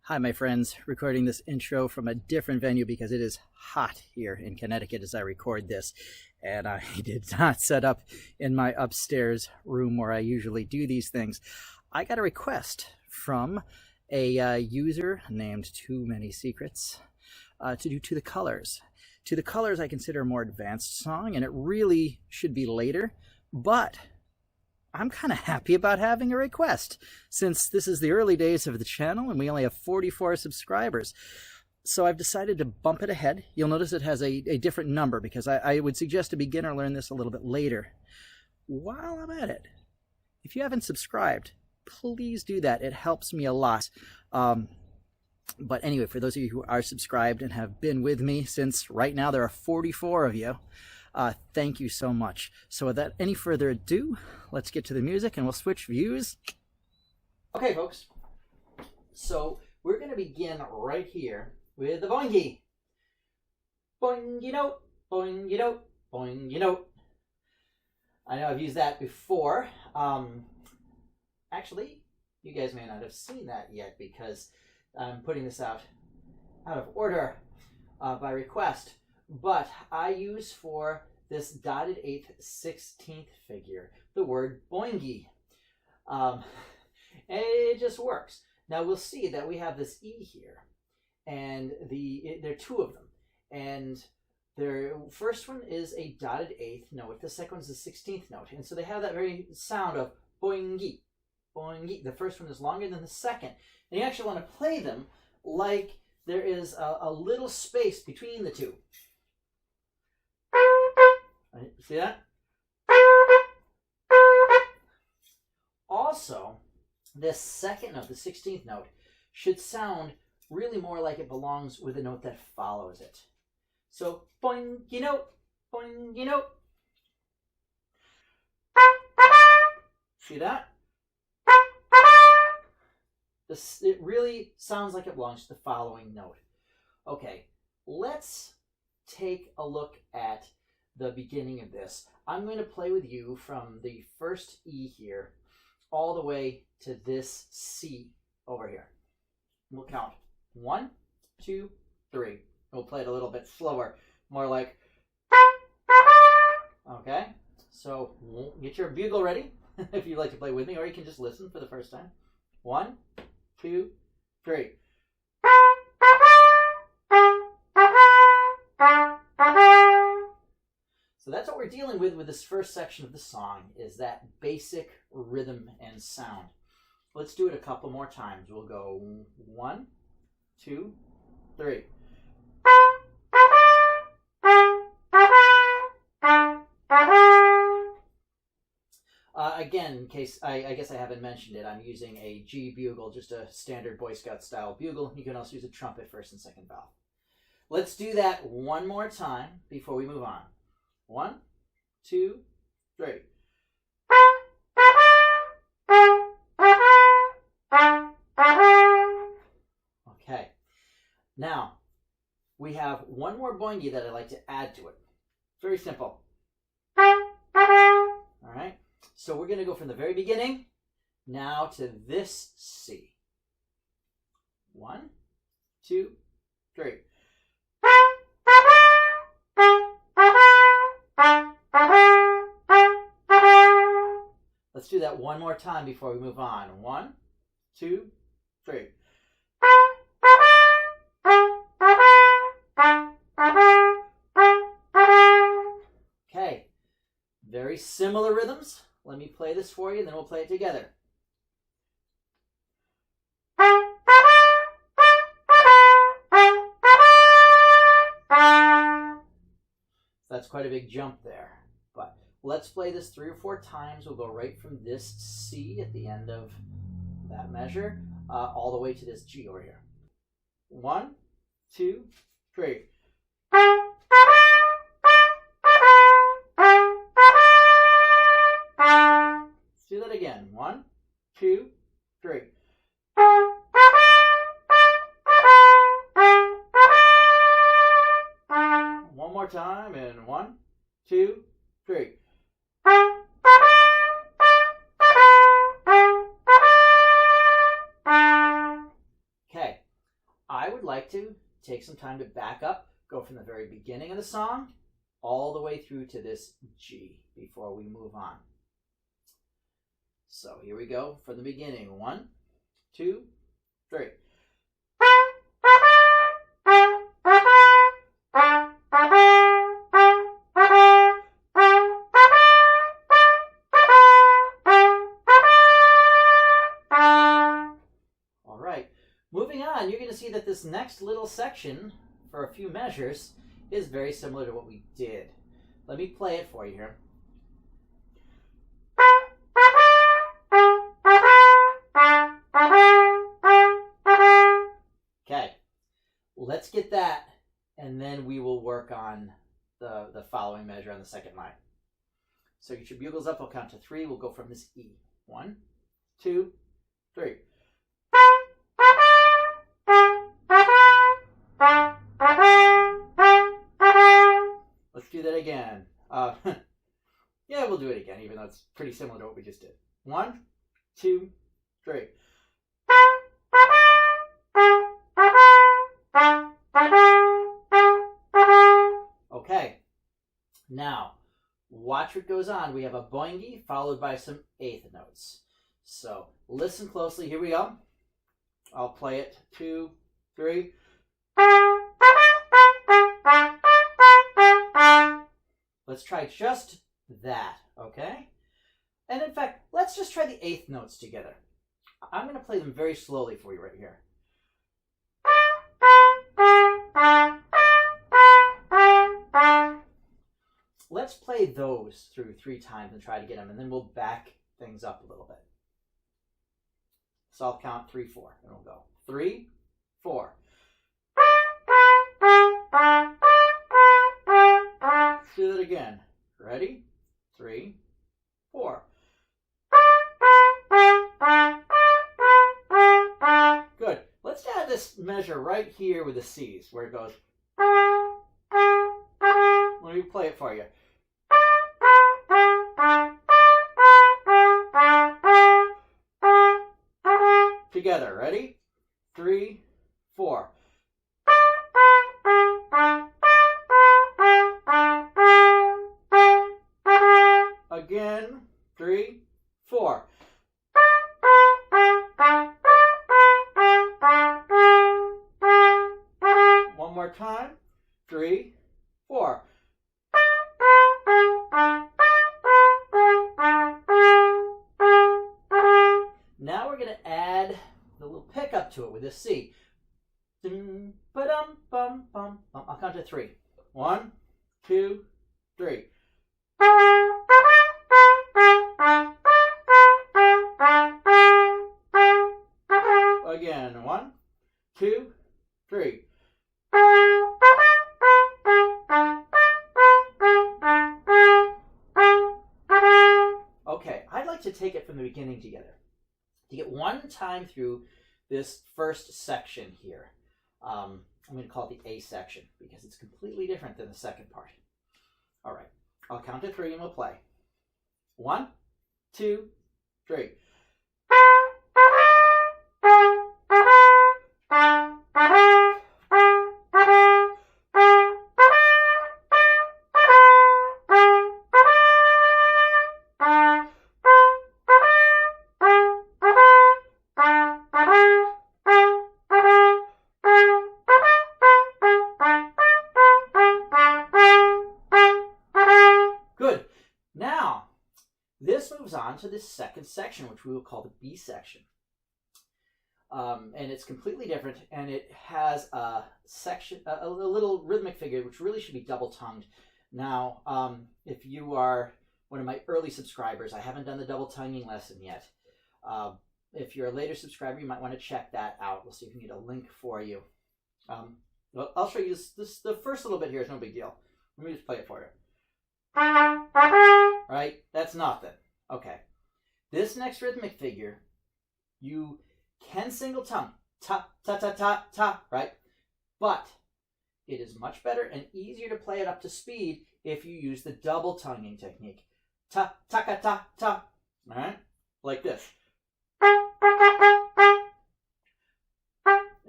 Hi, my friends. Recording this intro from a different venue because it is hot here in Connecticut as I record this. And I did not set up in my upstairs room where I usually do these things. I got a request from a user named Too Many Secrets to do To the Colors. To the Colors I consider a more advanced song, and it really should be later, but I'm kind of happy about having a request since this is the early days of the channel and we only have 44 subscribers. So I've decided to bump it ahead. You'll notice it has a different number because I would suggest a beginner learn this a little bit later. While I'm at it, if you haven't subscribed, please do that. It helps me a lot. But anyway, for those of you who are subscribed and have been with me since right now, there are 44 of you. Thank you so much. So without any further ado, let's get to the music and we'll switch views. Okay, folks. So we're going to begin right here with the boingy. Boingy note, boingy note, boingy note. I know I've used that before. Actually, you guys may not have seen that yet because I'm putting this out of order by request. But I use for this dotted 8th 16th figure the word boingy. And it just works. Now we'll see that we have this E here, and there are two of them. And the first one is a dotted 8th note, the second one is the 16th note. And so they have that very sound of boingy, boingy. The first one is longer than the second. And you actually want to play them like there is a little space between the two. See that? Also, this second note, the 16th note, should sound really more like it belongs with a note that follows it. So, boingy note, boingy note. See that? It really sounds like it belongs to the following note. Okay, let's take a look at the beginning of this. I'm going to play with you from the first E here all the way to this C over here. We'll count 1, 2, 3. We'll play it a little bit slower, more like, okay? So get your bugle ready if you'd like to play with me, or you can just listen for the first time. 1, 2, 3. So that's what we're dealing with this first section of the song, is that basic rhythm and sound. Let's do it a couple more times. We'll go 1, 2, 3. Again, in case I guess I haven't mentioned it, I'm using a G bugle, just a standard Boy Scout style bugle. You can also use a trumpet first and second valve. Let's do that one more time before we move on. 1, 2, 3. Okay. Now, we have one more boingy that I'd like to add to it. Very simple. All right. So we're going to go from the very beginning now to this C. 1, 2, 3. Let's do that one more time before we move on. 1, 2, 3. Okay, very similar rhythms. Let me play this for you, then we'll play it together. That's quite a big jump there. But let's play this 3 or 4 times. We'll go right from this C at the end of that measure all the way to this G over here. 1, 2, 3. Let's do that again. 1, 2, 3. One more time, and 1, 2, 3. Okay, like to take some time to back up, go from the very beginning of the song all the way through to this G before we move on. So here we go from the beginning. 1, 2, 3. All right, moving on, you're going to see that this next little section for a few measures is very similar to what we did. Let me play it for you here. Okay, let's get that, and then we will work on the following measure on the second line. So get your bugles up. I'll count to 3. We'll go from this E. 1, 2, 3. Let's do that again. Yeah, we'll do it again, even though it's pretty similar to what we just did. 1, 2, 3. Okay. Now, watch what goes on. We have a boingy followed by some eighth notes. So listen closely. Here we go. I'll play it. 2, 3. Let's try just that, okay? And in fact, let's just try the eighth notes together. I'm going to play them very slowly for you right here. Let's play those through 3 times and try to get them, and then we'll back things up a little bit. So I'll count 3, 4, and we'll go 3, 4. Let's do that again. Ready? 3, 4. Good. Let's add this measure right here with the C's, where it goes. Let me play it for you. Together, ready? 3, 4. Again, 3, 4. One more time. 3, 4. Now we're going to add the little pickup to it with a C. I'll count to 3. 1, 2, 3. Again, 1, 2, 3. Okay, I'd like to take it from the beginning together. To get one time through this first section here. I'm going to call it the A section because it's completely different than the second part. All right, I'll count to 3 and we'll play. 1, 2, 3. Good. Now, this moves on to this second section, which we will call the B section. And it's completely different, and it has a section, a little rhythmic figure, which really should be double-tongued. Now, if you are one of my early subscribers, I haven't done the double-tonguing lesson yet. If you're a later subscriber, you might want to check that out. We'll see if we can get a link for you. Well, I'll show you this. The first little bit here is no big deal. Let me just play it for you. Right? That's nothing. Okay. This next rhythmic figure, you can single tongue. Ta, ta, ta, ta, ta, right? But it is much better and easier to play it up to speed if you use the double tonguing technique. Ta, ta, ta, ta, ta. All right? Like this.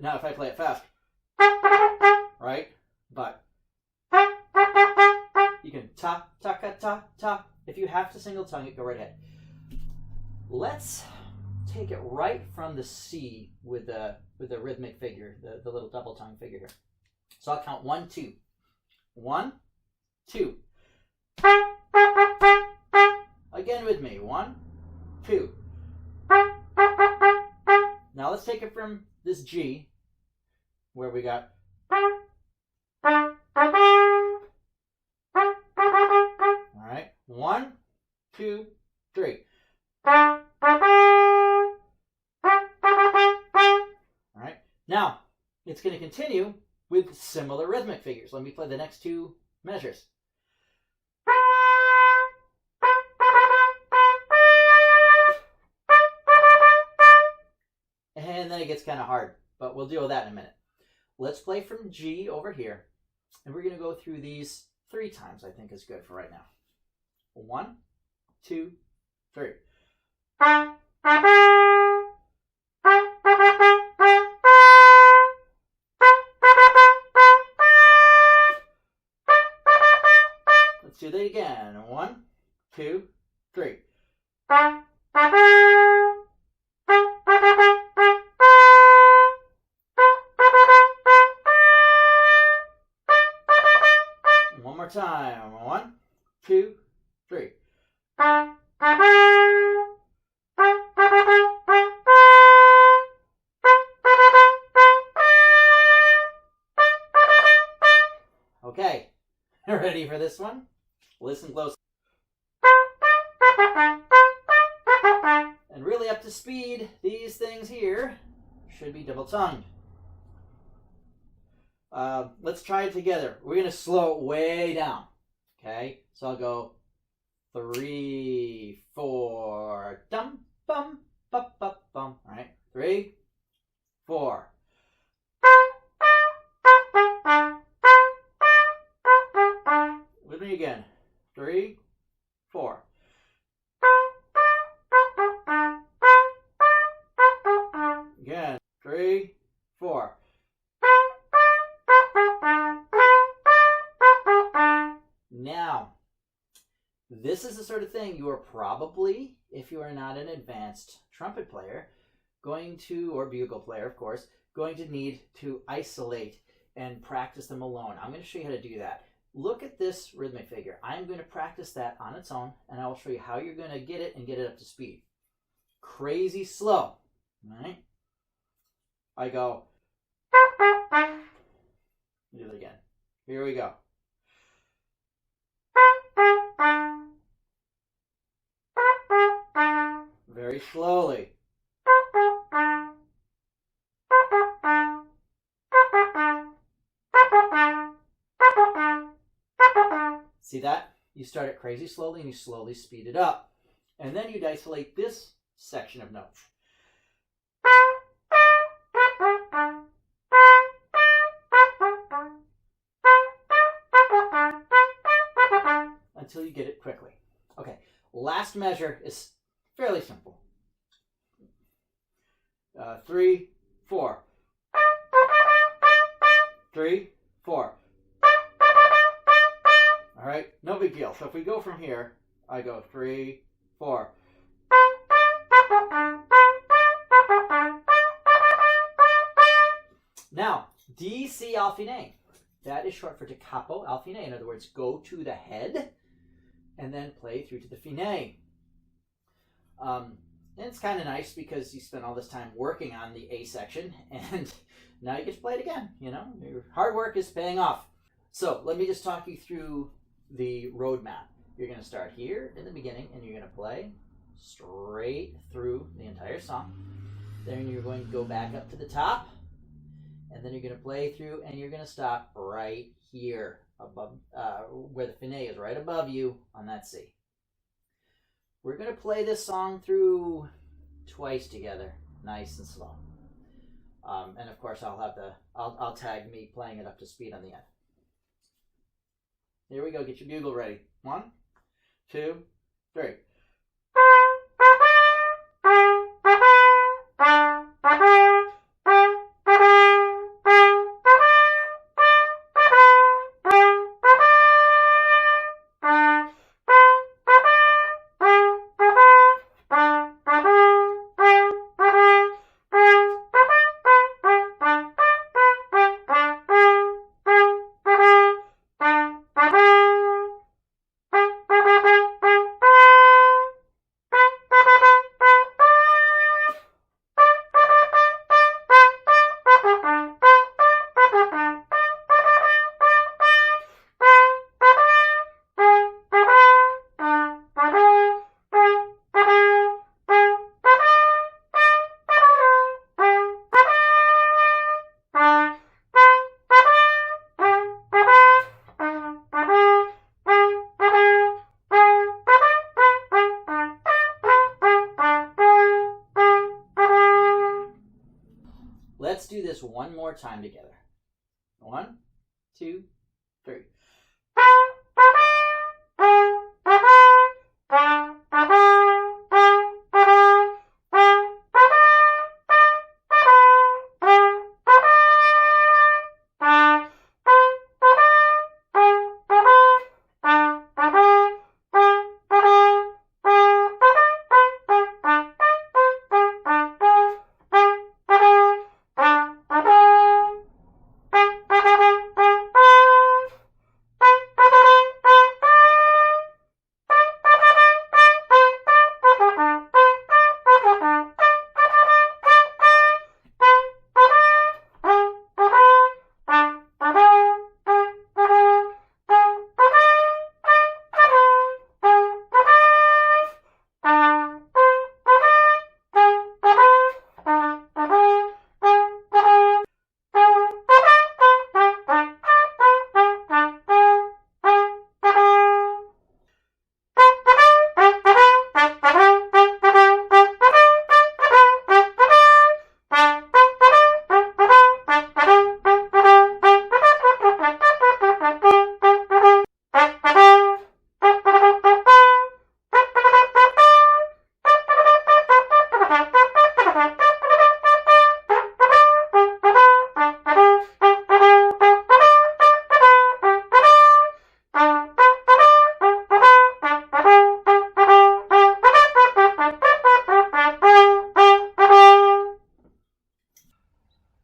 Now if I play it fast. but you can ta, ta, ka, ta, ta. If you have to single tongue it, go right ahead. Let's take it right from the C with the rhythmic figure, the little double tongue figure here. So I'll count 1, 2. 1, 2. Again with me. 1, 2. Now let's take it from this G, where we got. All right. 1, 2, 3. All right. Now it's going to continue with similar rhythmic figures. Let me play the next two measures. And then it gets kind of hard, but we'll deal with that in a minute. Let's play from G over here, and we're going to go through these 3 times, I think is good for right now. 1, 2, 3. Let's do that again. 1, 2, 3. One more time. 1, 2, 3. Okay, ready for this one? Listen close. And really up to speed, these things here should be double-tongued. Let's try it together. We're going to slow it way down. Okay, so I'll go 3, 4, dum, bum, bum, bum, bum. All right, 3, 4. With me again. 3, 4. Again. 3, 4. Now, this is the sort of thing you are probably, if you are not an advanced trumpet player, going to, or bugle player, of course, going to need to isolate and practice them alone. I'm going to show you how to do that. Look at this rhythmic figure. I'm going to practice that on its own, and I will show you how you're going to get it and get it up to speed. Crazy slow. All right? I go. Do it again. Here we go. Very slowly. See that? You start it crazy slowly and you slowly speed it up. And then you'd isolate this section of notes. Until you get it quickly. Okay, last measure is fairly simple. 3, 4. 3, 4. All right, no big deal. So if we go from here, I go 3, 4. Now, D, C, al fine. That is short for da capo al fine. In other words, go to the head and then play through to the fine. And it's kind of nice because you spent all this time working on the A section and now you get to play it again. You know, your hard work is paying off. So let me just talk you through the roadmap. You're going to start here in the beginning and you're going to play straight through the entire song. Then you're going to go back up to the top and then you're going to play through and you're going to stop right here above where the fine is, right above you on that C. We're going to play this song through twice together, nice and slow. And of course I'll tag me playing it up to speed on the end. Here we go. Get your bugle ready. 1, 2, 3. this one more time together. 1, 2, 3.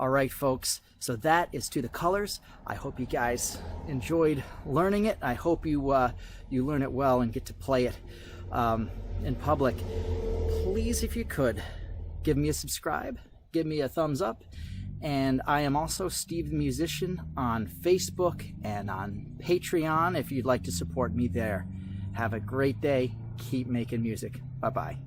All right, folks, so that is To the Colors. I hope you guys enjoyed learning it. I hope you you learn it well and get to play it in public. Please, if you could, give me a subscribe, give me a thumbs up, and I am also Steve the Musician on Facebook and on Patreon if you'd like to support me there. Have a great day. Keep making music. Bye-bye.